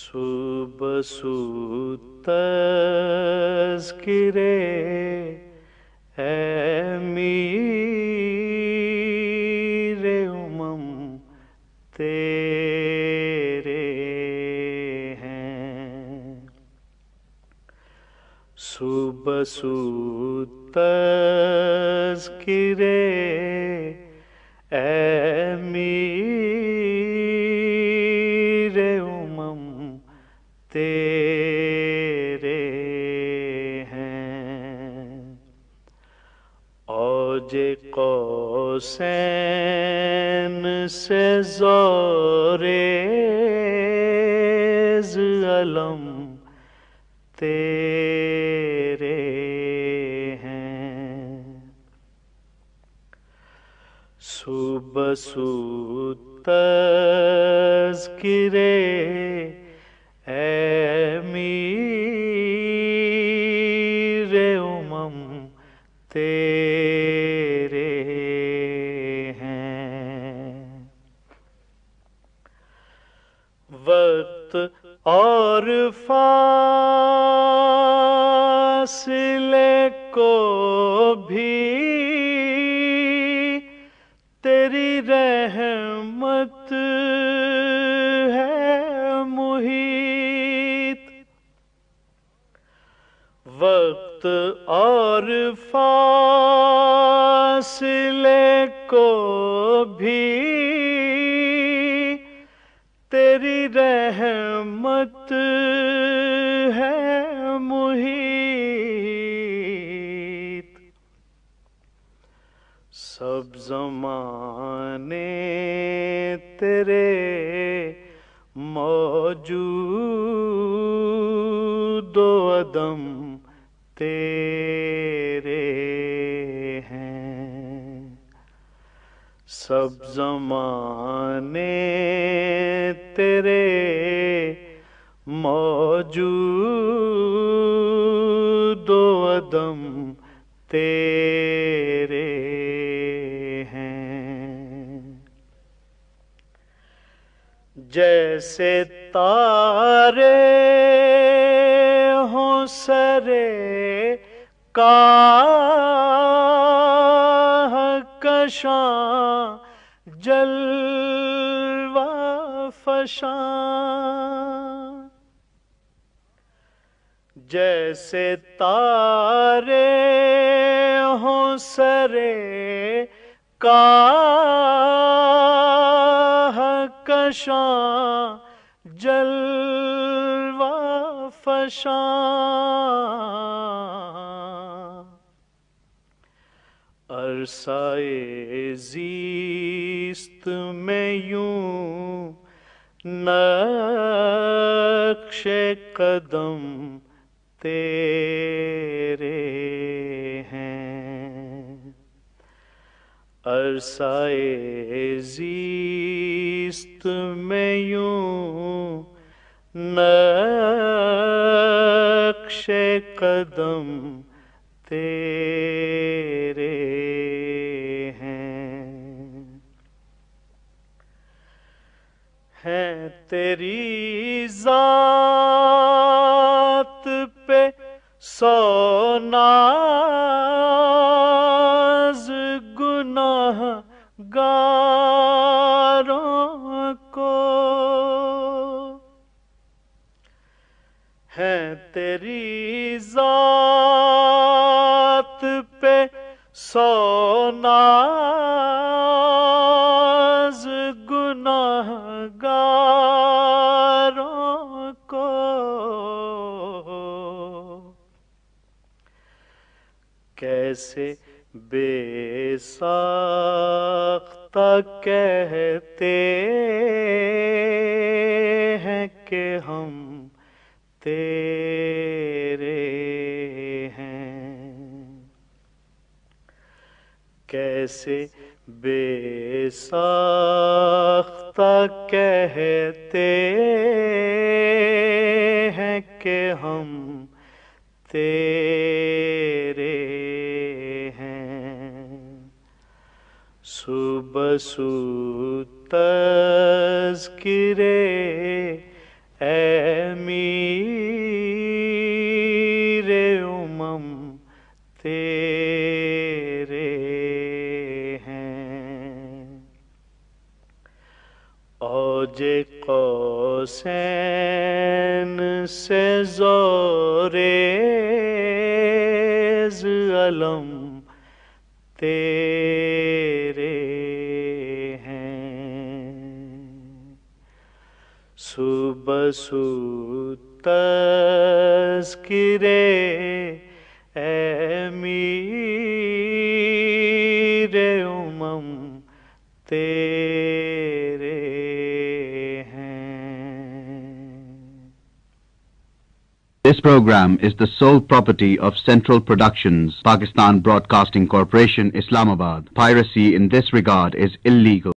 صبح سو تذکرے اے میر امم تیرے ہیں، صبح سو تذکرے اے میر امم تیرے ہیں، اوج قوسین سے زوریز علم تیرے ہیں، صبح سو تذکرے اے میر امم تیرے ہیں، وقت اور فاصلے کو بھی تیری رحمت ہے محیط، وقت اور فاصلے کو بھی تیری رحمت ہے محیط، سب زمانے تیرے موجود و عدم تیرے ہیں، سب زمانے تیرے موجود و عدم تیرے ہیں، جیسے تارے ہوں سرے کہکشاں جلوہ فشاں، جیسے تارے ہوں سرے کہکشاں جلوہ فشاں، عرصۂ زیست میں یوں نقش قدم تیرے ہیں، عرصۂ زیست میں یوں نقش قدم تیرے ہیں، تیری ذات پہ سو ناز گناہ گاروں کو، ہے تیری ذات پہ سو ناز گناہ گاروں کو، کیسے بے ساختہ کہتے ہیں کہ ہم تیرے ہیں، کیسے بے ساختہ کہتے ہیں کہ ہم تیرے ہیں، صبح سو تذکرے اے میر امم تیرے ہیں، اوج قوسین سے زوریز علم تیرے ہیں، صبح سو تذکرے اے میر امم تیرے ہیں۔ This program is the sole property of Central Productions, Pakistan Broadcasting Corporation, Islamabad. Piracy in this regard is illegal.